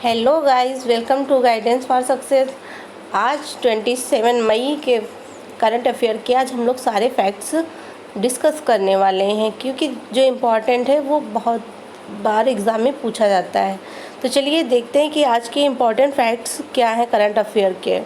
Hello guys, welcome to guidance for success. आज 27 मई के current affair के आज हम लोग सारे फैक्ट्स डिस्कस करने वाले हैं, क्योंकि जो इम्पोर्टेंट है वो बहुत बार एग्ज़ाम में पूछा जाता है। तो चलिए देखते हैं कि आज के इम्पोर्टेंट फैक्ट्स क्या हैं करंट अफेयर के।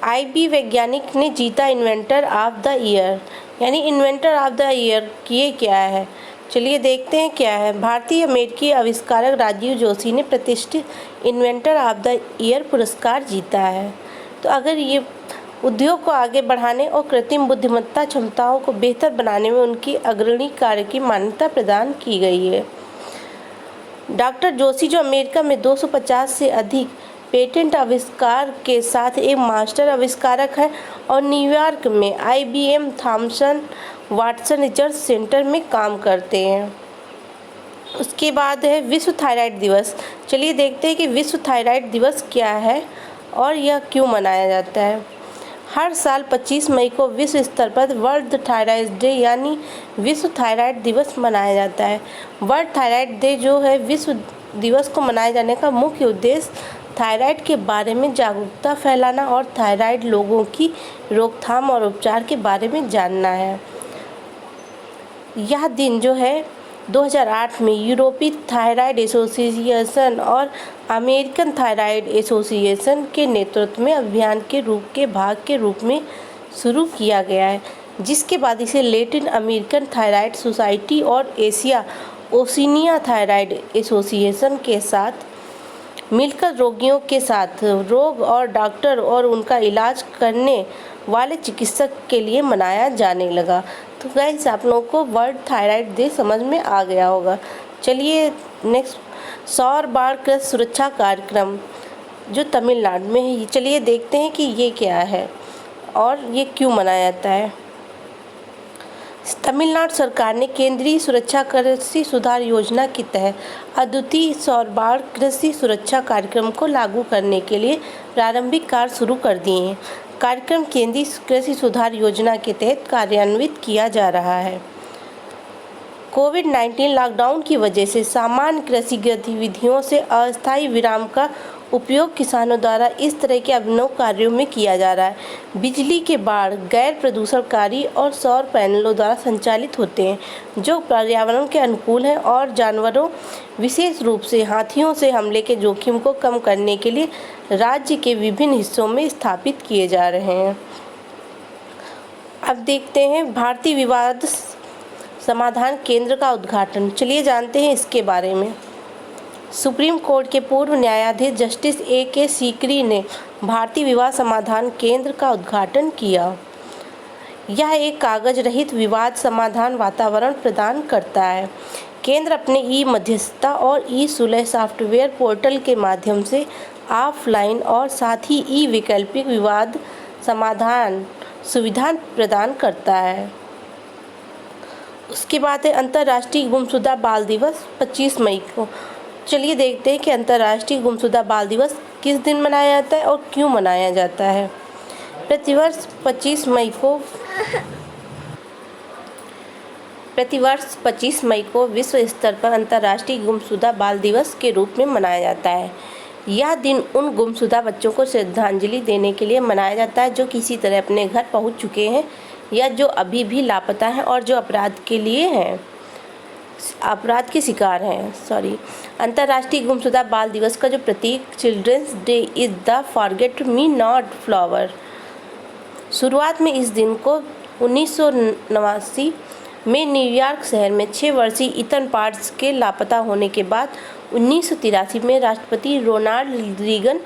IB वैज्ञानिक ने जीता इन्वेंटर ऑफ द ईयर, यानी इन्वेंटर ऑफ द ईयर ये क्या है, चलिए देखते हैं क्या है। भारतीय अमेरिकी आविष्कारक राजीव जोशी ने प्रतिष्ठित इन्वेंटर ऑफ द ईयर पुरस्कार जीता है। तो अगर ये उद्योग को आगे बढ़ाने और कृत्रिम बुद्धिमत्ता क्षमताओं को बेहतर बनाने में उनकी अग्रणी कार्य की मान्यता प्रदान की गई है। डॉक्टर जोशी, जो अमेरिका में 250 से अधिक पेटेंट आविष्कार के साथ एक मास्टर आविष्कारक है और न्यूयॉर्क में IBM Thomson Watson Research Center में काम करते हैं। उसके बाद है विश्व थायराइड दिवस। चलिए देखते हैं कि विश्व थायराइड दिवस क्या है और यह क्यों मनाया जाता है। हर साल 25 मई को विश्व स्तर पर वर्ल्ड थायराइड डे यानी विश्व थायराइड दिवस मनाया जाता है। वर्ल्ड थायराइड डे जो है विश्व दिवस को मनाए जाने का मुख्य उद्देश्य थायराइड के बारे में जागरूकता फैलाना और थायराइड लोगों की रोकथाम और उपचार के बारे में जानना है। यह दिन जो है 2008 में यूरोपीय थायराइड एसोसिएशन और अमेरिकन थायराइड एसोसिएशन के नेतृत्व में अभियान के भाग के रूप में शुरू किया गया है, जिसके बाद इसे लैटिन अमेरिकन थायराइड सोसाइटी और एशिया ओशिनिया थायराइड एसोसिएशन के साथ मिलकर रोगियों के साथ रोग और डॉक्टर और उनका इलाज करने वाले चिकित्सक के लिए मनाया जाने लगा। तो गाइस, आप लोगों को वर्ल्ड थायराइड डे समझ में आ गया होगा। चलिए नेक्स्ट, सौर बाढ़ग्रस्त सुरक्षा कार्यक्रम जो तमिलनाडु में है, चलिए देखते हैं कि ये क्या है और ये क्यों मनाया जाता है। तमिलनाडु सरकार ने केंद्रीय सुरक्षा कृषि सुधार योजना के तहत अद्वितीय सौर बाढ़ कृषि सुरक्षा कार्यक्रम को लागू करने के लिए प्रारंभिक कार्य शुरू कर दिए हैं। कार्यक्रम केंद्रीय कृषि सुधार योजना के तहत कार्यान्वित किया जा रहा है। कोविड-19 लॉकडाउन की वजह से सामान्य कृषि गतिविधियों से अस्थायी विराम का उपयोग किसानों द्वारा इस तरह के अभिनव कार्यों में किया जा रहा है। बिजली के बाढ़ गैर प्रदूषणकारी और सौर पैनलों द्वारा संचालित होते हैं, जो पर्यावरण के अनुकूल हैं और जानवरों, विशेष रूप से हाथियों से हमले के जोखिम को कम करने के लिए राज्य के विभिन्न हिस्सों में स्थापित किए जा रहे हैं। अब देखते हैं भारतीय विवाद समाधान केंद्र का उद्घाटन। चलिए जानते हैं इसके बारे में। सुप्रीम कोर्ट के पूर्व न्यायाधीश जस्टिस AK सीकरी ने भारतीय विवाद समाधान केंद्र का उद्घाटन किया। यह एक कागज रहित विवाद समाधान वातावरण प्रदान करता है। केंद्र अपने ई-मध्यस्थता और ई-सुलह सॉफ्टवेयर पोर्टल के माध्यम से ऑफलाइन और साथ ही ई-वैकल्पिक विवाद समाधान सुविधा प्रदान करता है। उसके बाद है अंतर्राष्ट्रीय गुमशुदा बाल दिवस 25 मई को। चलिए देखते हैं कि अंतर्राष्ट्रीय गुमशुदा बाल दिवस किस दिन मनाया जाता है और क्यों मनाया जाता है। प्रतिवर्ष 25 मई को विश्व स्तर पर अंतर्राष्ट्रीय गुमशुदा बाल दिवस के रूप में मनाया जाता है। यह दिन उन गुमशुदा बच्चों को श्रद्धांजलि देने के लिए मनाया जाता है जो किसी तरह अपने घर पहुंच चुके हैं या जो अभी भी लापता हैं और जो अपराध के शिकार हैं। अंतर्राष्ट्रीय गुमशुदा बाल दिवस का जो प्रतीक children's day is the forget me not flower. शुरुआत में इस दिन को 1989 में न्यूयॉर्क शहर में 6 वर्षीय ईथन पार्ट्स के लापता होने के बाद 1983 में राष्ट्रपति रोनाल्ड रीगन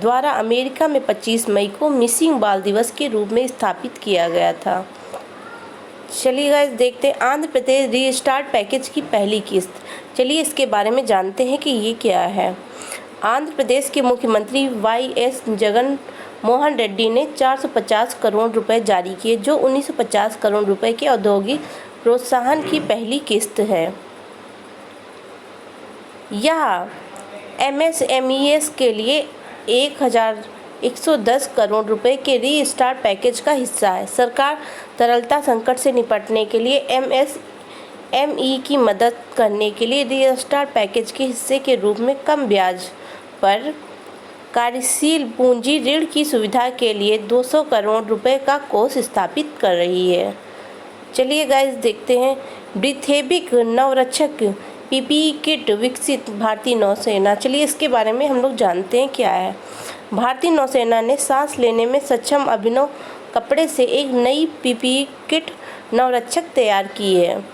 द्वारा अमेरिका में 25 मई को मिसिंग बाल दिवस के रूप में स्थापित किया गया था। चलिए गाइस देखते हैं आंध्र प्रदेश रीस्टार्ट पैकेज की पहली किस्त। चलिए इसके बारे में जानते हैं कि ये क्या है। आंध्र प्रदेश के मुख्यमंत्री YS जगन मोहन रेड्डी ने 450 करोड़ रुपए जारी किए, जो 1950 करोड़ रुपए के औद्योगिक प्रोत्साहन की पहली किस्त है। यह MSMEs के लिए 1110 करोड़ रुपए के रीस्टार्ट पैकेज का हिस्सा है। सरकार तरलता संकट से निपटने के लिए एमएसएमई की मदद करने के लिए रीस्टार्ट पैकेज के हिस्से के रूप में कम ब्याज पर कार्यशील पूंजी ऋण की सुविधा के लिए 200 करोड़ रुपए का कोष स्थापित कर रही है। चलिए गाइस देखते हैं। ब्रीथेबिक नवरक्षक पीपीई किट विकसित भारतीय नौसेना। चलिए इसके बारे में हम लोग जानते हैं क्या है। भारतीय नौसेना ने सांस लेने में सक्षम अभिनव कपड़े से एक नई पीपीई किट नवरक्षक तैयार की है।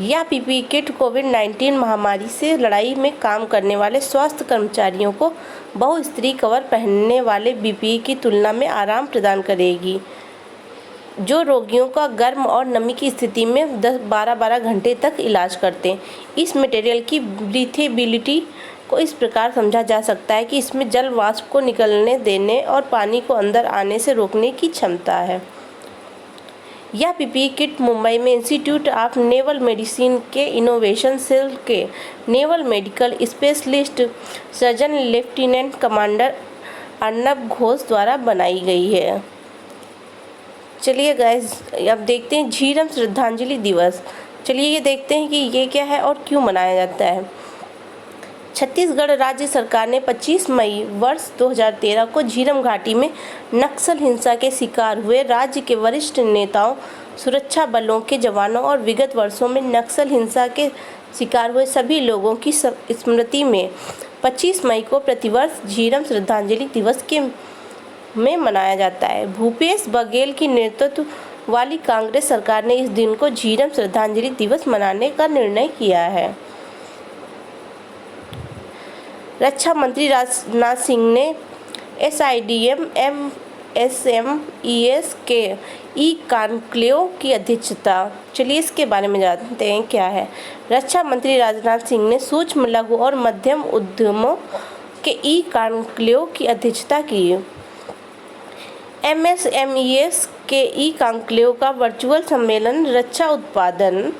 यह पीपीई किट कोविड-19 महामारी से लड़ाई में काम करने वाले स्वास्थ्य कर्मचारियों को बहुस्तरीय कवर पहनने वाले पीपीई की तुलना में आराम प्रदान करेगी, जो रोगियों का गर्म और नमी की स्थिति में 12 घंटे तक इलाज करते हैं। इस मटेरियल की ब्रीथेबिलिटी को इस प्रकार समझा जा सकता है कि इसमें जल वाष्प को निकलने देने और पानी को अंदर आने से रोकने की क्षमता है। यह पीपीई किट मुंबई में इंस्टीट्यूट ऑफ नेवल मेडिसिन के इनोवेशन सेल के naval medical specialist surgeon lieutenant commander Arnab Ghosh द्वारा बनाई गई है। चलिए गाइस अब देखते हैं झीरम श्रद्धांजलि दिवस। चलिए ये देखते हैं कि ये क्या है और क्यों मनाया जाता है। छत्तीसगढ़ राज्य सरकार ने 25 मई वर्ष 2013 को झीरम घाटी में नक्सल हिंसा के शिकार हुए राज्य के वरिष्ठ नेताओं, सुरक्षा बलों के जवानों और विगत वर्षों में नक्सल हिंसा के शिकार हुए सभी लोगों की स्मृति में 25 मई को प्रतिवर्ष झीरम श्रद्धांजलि दिवस में मनाया जाता है। भूपेश बघेल की नेतृत्व वाली कांग्रेस सरकार ने इस दिन को झीरम श्रद्धांजलि दिवस मनाने का निर्णय किया है। रक्षा मंत्री राजनाथ सिंह ने SIDM MSMES के ई कॉन्क्लेव की अध्यक्षता। चलिए इसके बारे में जानते हैं क्या है। रक्षा मंत्री राजनाथ सिंह ने सूक्ष्म, लघु और मध्यम उद्यमों के ई कॉन्क्लेव की अध्यक्षता की। MSMES के ई कॉन्क्लेव का वर्चुअल सम्मेलन रक्षा उत्पादन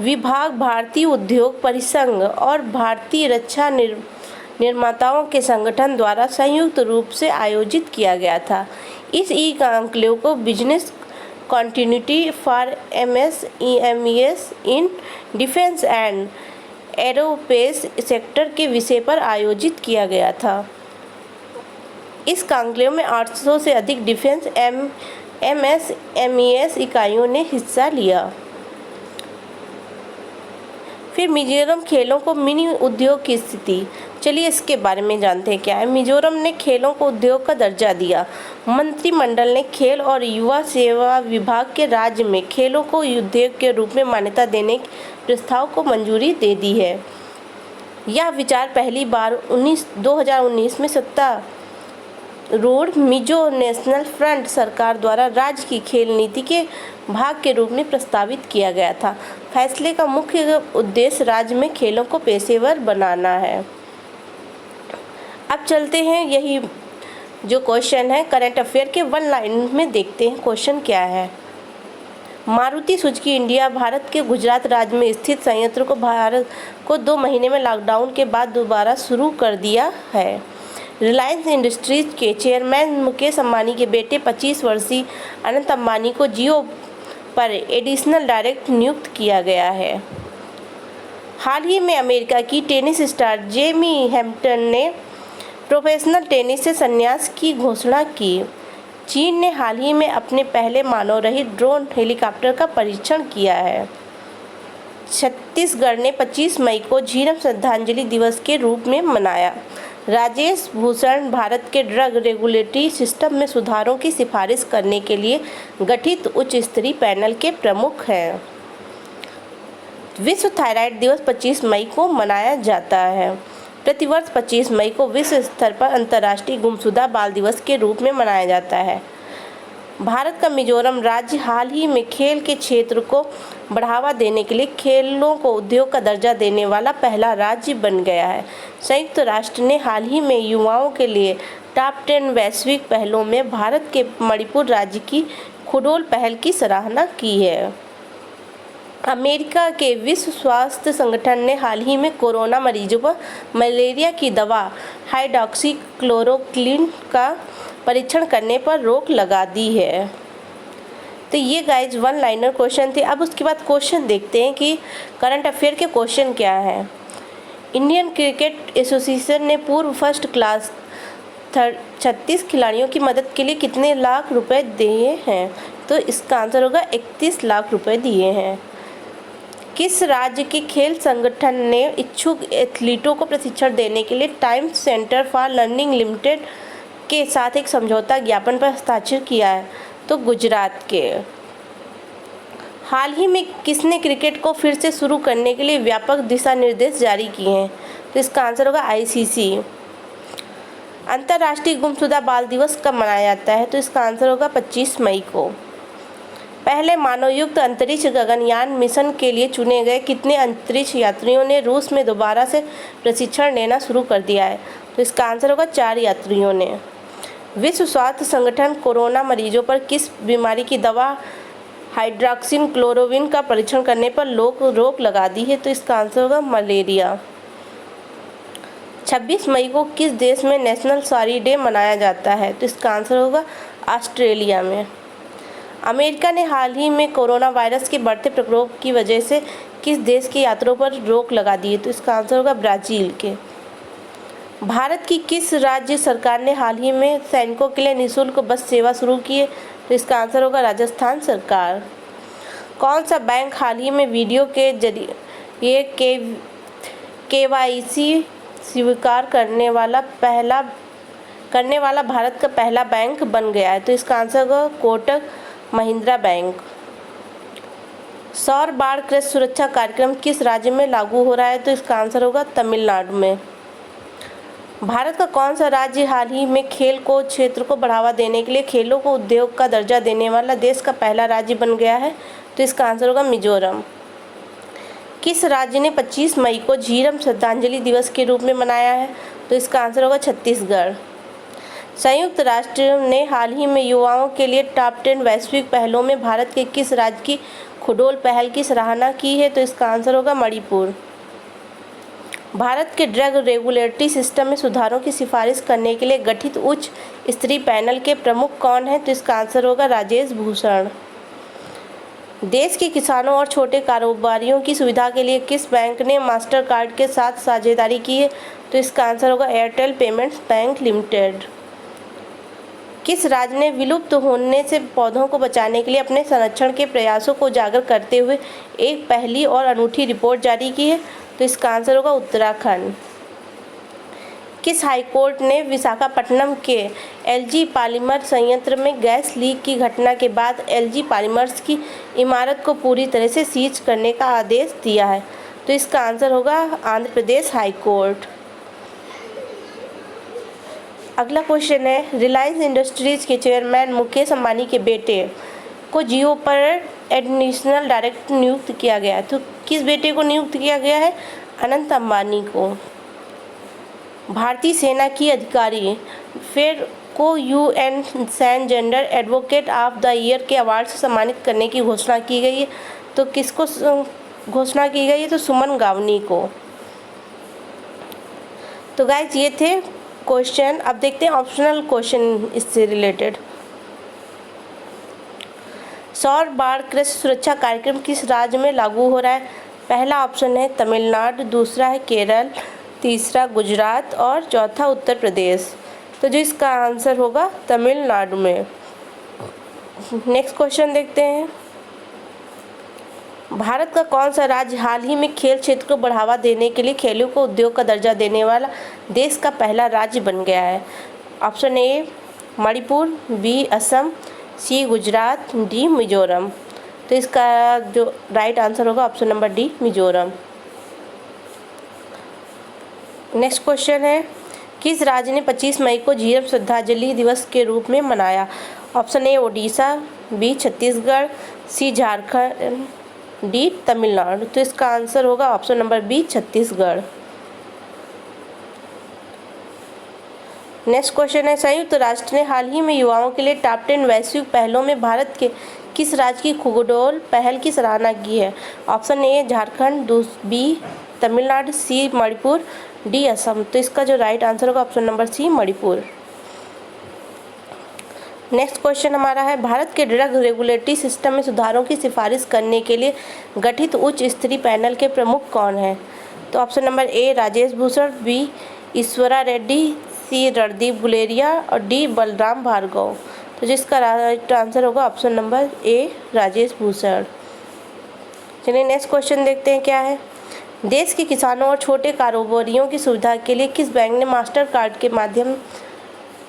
विभाग, भारतीय उद्योग परिसंघ और भारतीय रक्षा निर्माताओं के संगठन द्वारा संयुक्त रूप से आयोजित किया गया था। इस ई कॉन्क्लेव को business continuity for MSMES in defence and aerospace sector के विषय पर आयोजित किया गया था। इस कॉन्क्लेव में 800 से अधिक डिफेंस MSMES इकाइयों ने हिस्सा लिया। फिर मिजोरम खेलों को मिनी उद्योग की स्थिति। चलिए इसके बारे में जानते हैं क्या है। मिजोरम ने खेलों को उद्योग का दर्जा दिया। मंत्रिमंडल ने खेल और युवा सेवा विभाग के राज्य में खेलों को उद्योग के रूप में मान्यता देने के प्रस्ताव को मंजूरी दे दी है। यह विचार पहली बार 2019 में सत्तारूढ़ मिजो नेशनल फ्रंट सरकार द्वारा राज्य की खेल नीति के भाग के रूप में प्रस्तावित किया गया था। फैसले का मुख्य उद्देश्य राज्य में खेलों को पेशेवर बनाना है। अब चलते हैं यही जो क्वेश्चन है करंट अफेयर के वन लाइन में देखते हैं क्वेश्चन क्या है। मारुति सुजुकी इंडिया भारत के गुजरात राज्य में स्थित संयंत्र को भारत को 2 महीने में लॉकडाउन के बाद दोबारा शुरू कर दिया है। रिलायंस इंडस्ट्रीज के चेयरमैन मुकेश अंबानी के बेटे 25 वर्षीय अनंत अंबानी को जियो पर एडिशनल डायरेक्टर नियुक्त किया गया है। हाल ही में अमेरिका की टेनिस स्टार जेमी हैम्पटन ने प्रोफेशनल टेनिस से संन्यास की घोषणा की। चीन ने हाल ही में अपने पहले मानव रहित ड्रोन हेलीकॉप्टर का परीक्षण किया है। छत्तीसगढ़ ने 25 मई को झीरम श्रद्धांजलि दिवस के रूप में मनाया। राजेश भूषण भारत के ड्रग रेगुलेटरी सिस्टम में सुधारों की सिफारिश करने के लिए गठित उच्च स्तरीय पैनल के प्रमुख हैं। विश्व थायराइड दिवस 25 मई को मनाया जाता है। प्रतिवर्ष 25 मई को विश्व स्तर पर अंतर्राष्ट्रीय गुमशुदा बाल दिवस के रूप में मनाया जाता है। भारत का मिजोरम राज्य हाल ही में खेल के क्षेत्र को बढ़ावा देने के लिए खेलों को उद्योग का दर्जा देने वाला पहला राज्य बन गया है। संयुक्त राष्ट्र ने हाल ही में युवाओं के लिए टॉप 10 वैश्विक पहलों में भारत के मणिपुर राज्य की खुडोल पहल की सराहना की है। अमेरिका के विश्व स्वास्थ्य संगठन ने हाल ही में कोरोना मरीजों पर मलेरिया की दवा हाइड्रॉक्सीक्लोरोक्विन का परीक्षण करने पर रोक लगा दी है। तो ये गाइज वन लाइनर क्वेश्चन थे। अब उसके बाद क्वेश्चन देखते हैं कि करंट अफेयर के क्वेश्चन क्या है। इंडियन क्रिकेट एसोसिएशन ने पूर्व फर्स्ट क्लास 36 खिलाड़ियों की मदद के लिए कितने लाख रुपए दिए हैं? तो इसका आंसर होगा 31 लाख रुपए दिए हैं। किस राज्य के खेल संगठन ने इच्छुक एथलीटों को प्रशिक्षण देने के लिए times centre for learning limited के साथ एक समझौता ज्ञापन पर हस्ताक्षर किया है? तो गुजरात के। हाल ही में किसने क्रिकेट को फिर से शुरू करने के लिए व्यापक दिशा निर्देश जारी किए हैं? तो इसका आंसर होगा आईसीसी। अंतर्राष्ट्रीय गुमशुदा बाल दिवस कब मनाया जाता है? तो इसका आंसर होगा 25 मई को। पहले मानवयुक्त अंतरिक्ष गगनयान मिशन के लिए चुने गए कितने अंतरिक्ष यात्रियों ने रूस में दोबारा से प्रशिक्षण लेना शुरू कर दिया है? तो इसका आंसर होगा 4 यात्रियों ने। विश्व स्वास्थ्य संगठन कोरोना मरीजों पर किस बीमारी की दवा हाइड्रोक्सिक्लोरोक्विन का परीक्षण करने पर रोक लगा दी है? तो इसका आंसर होगा मलेरिया। 26 मई को किस देश में नेशनल सॉरी डे मनाया जाता है? तो इसका आंसर होगा ऑस्ट्रेलिया में। अमेरिका ने हाल ही में कोरोना वायरस के बढ़ते प्रकोप की वजह से किस देश की यात्रियों पर रोक लगा दी है? तो इसका आंसर होगा ब्राज़ील के। भारत की किस राज्य सरकार ने हाल ही में सैनिकों के लिए निःशुल्क बस सेवा शुरू की है? तो इसका आंसर होगा राजस्थान सरकार। कौन सा बैंक हाल ही में वीडियो के जरिए केवाईसी स्वीकार करने वाला भारत का पहला बैंक बन गया है? तो इसका आंसर होगा कोटक महिंद्रा बैंक। सौर बाढ़ कृषि सुरक्षा कार्यक्रम किस राज्य में लागू हो रहा है? तो इसका आंसर होगा तमिलनाडु में। भारत का कौन सा राज्य हाल ही में खेल को क्षेत्र को बढ़ावा देने के लिए खेलों को उद्योग का दर्जा देने वाला देश का पहला राज्य बन गया है? तो इसका आंसर होगा मिजोरम। किस राज्य ने 25 मई को झीरम श्रद्धांजलि दिवस के रूप में मनाया है? तो इसका आंसर होगा छत्तीसगढ़। संयुक्त राष्ट्र ने हाल ही में युवाओं के लिए टॉप 10 वैश्विक पहलों में भारत के किस राज्य की खुडोल पहल की सराहना की है? तो इसका आंसर होगा मणिपुर। भारत के ड्रग रेगुलेटरी सिस्टम में सुधारों की सिफारिश करने के लिए गठित उच्च स्तरीय पैनल के प्रमुख कौन हैं? तो इसका आंसर होगा राजेश भूषण। देश के किसानों और छोटे कारोबारियों की सुविधा के लिए किस बैंक ने मास्टर कार्ड के साथ साझेदारी की है? तो इसका आंसर होगा एयरटेल पेमेंट्स बैंक लिमिटेड। किस राज्य ने विलुप्त होने से पौधों को बचाने के लिए अपने संरक्षण के प्रयासों को उजागर करते हुए एक पहली और अनूठी रिपोर्ट जारी की है? तो इसका आंसर होगा उत्तराखंड। किस हाईकोर्ट ने विशाखापट्टनम के एलजी पॉलीमर संयंत्र में गैस लीक की घटना के बाद एलजी पॉलीमर्स की इमारत को पूरी तरह से सीज करने का आदेश दिया है? तो इसका आंसर होगा आंध्र प्रदेश हाईकोर्ट। अगला क्वेश्चन है, रिलायंस इंडस्ट्रीज के चेयरमैन मुकेश अंबानी के बेटे को जियो पर एडिशनल डायरेक्टर नियुक्त किया गया है। तो किस बेटे को नियुक्त किया गया है? अनंत अंबानी को। भारतीय सेना की अधिकारी फेर को UN transgender advocate of the year के अवार्ड से सम्मानित करने की घोषणा की गई है। तो किसको घोषणा की गई है? तो सुमन गावनी को। तो गाइज ये थे क्वेश्चन। अब देखते हैं ऑप्शनल क्वेश्चन इससे रिलेटेड। सौर बाढ़ कृषि सुरक्षा कार्यक्रम किस राज्य में लागू हो रहा है? पहला ऑप्शन है तमिलनाडु, दूसरा है केरल, तीसरा गुजरात और चौथा उत्तर प्रदेश। तो जो इसका आंसर होगा तमिलनाडु में। नेक्स्ट क्वेश्चन देखते हैं। भारत का कौन सा राज्य हाल ही में खेल क्षेत्र को बढ़ावा देने के लिए खेलों को उद्योग का दर्जा देने वाला देश का पहला राज्य बन गया है? Option A Manipur, B Assam, C Gujarat, D Mizoram. तो इसका जो राइट आंसर होगा option number D Mizoram. Next question है, किस राज्य ने 25 मई को झीरम श्रद्धांजलि दिवस के रूप में मनाया? Option A Odisha, B Chhattisgarh, C Jharkhand, D Tamil Nadu. तो इसका आंसर होगा option number B Chhattisgarh. Next question है, संयुक्त राष्ट्र ने हाल ही में युवाओं के लिए टॉप 10 वैश्विक पहलों में भारत के किस राज्य की खुडोल पहल की सराहना की है? Option A Jharkhand, B Tamil Nadu, C Manipur, D Assam. तो इसका जो राइट आंसर होगा option number C Manipur. Next question हमारा है, भारत के ड्रग रेगुलेटरी सिस्टम में सुधारों की सिफारिश करने के लिए गठित उच्च स्तरीय पैनल के प्रमुख कौन हैं? तो option number A Rajesh Bhushan, B Ishwara Reddy, सी रणदीप गुलेरिया और डी बलराम भार्गव। तो जिसका राइट आंसर होगा option number A Rajesh Bhushan. चलिए नेक्स्ट क्वेश्चन देखते हैं क्या है। देश के किसानों और छोटे कारोबारियों की सुविधा के लिए किस बैंक ने मास्टर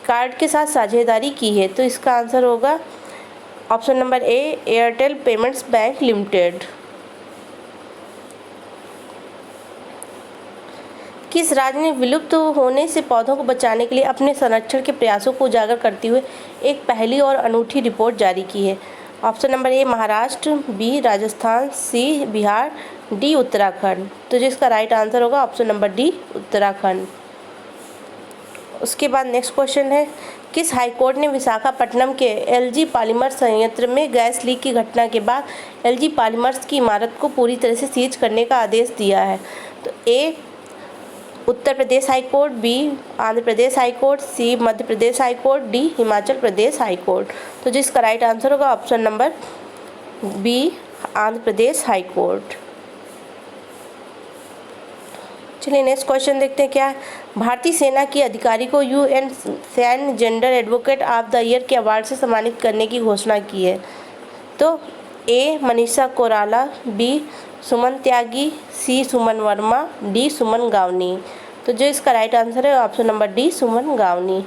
कार्ड के साथ साझेदारी की है? तो इसका आंसर होगा ऑप्शन नंबर ए एयरटेल पेमेंट्स बैंक लिमिटेड। किस राज्य ने विलुप्त होने से पौधों को बचाने के लिए अपने संरक्षण के प्रयासों को उजागर करते हुए एक पहली और अनूठी रिपोर्ट जारी की है? Option number A Maharashtra, B Rajasthan, C Bihar, D Uttarakhand. तो जिसका राइट आंसर होगा ऑप्शन नंबर डी उत्तराखंड। उसके बाद नेक्स्ट क्वेश्चन है, किस हाईकोर्ट ने विशाखापट्टनम के एलजी पॉलीमर्स संयंत्र में गैस लीक की घटना के बाद एलजी पॉलीमर्स की इमारत को पूरी तरह से सीज करने का आदेश दिया है? तो ए Uttar Pradesh high court, B Andhra Pradesh high court, सी Madhya Pradesh high court, D Himachal Pradesh high court. तो जिसका राइट आंसर होगा option number B Andhra Pradesh high court. चलिए नेक्स्ट क्वेश्चन देखते हैं क्या है। भारतीय सेना की अधिकारी को यूएन सैन्य gender advocate of the year के अवार्ड से सम्मानित करने की घोषणा की है? तो ए मनीषा कोइराला, बी सुमन त्यागी, सी सुमन वर्मा, डी सुमन गावनी। तो जो इसका राइट आंसर है ऑप्शन नंबर डी सुमन गावनी।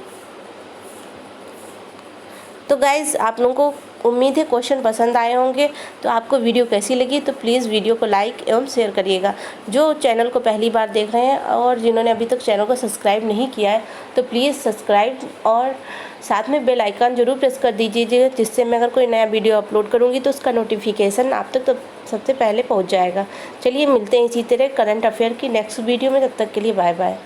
तो गाइज़ आप लोगों को उम्मीद है क्वेश्चन पसंद आए होंगे। तो आपको वीडियो कैसी लगी तो प्लीज़ वीडियो को लाइक एवं शेयर करिएगा। जो चैनल को पहली बार देख रहे हैं और जिन्होंने अभी तक चैनल को सब्सक्राइब नहीं किया है तो प्लीज़ सब्सक्राइब और साथ में बेल आइकन जरूर प्रेस कर दीजिए, जिससे मैं अगर कोई नया वीडियो अपलोड करूँगी तो उसका नोटिफिकेशन आप तक तो सबसे पहले पहुँच जाएगा। चलिए मिलते हैं इसी तरह करंट अफेयर की नेक्स्ट वीडियो में, तब तक के लिए बाय बाय।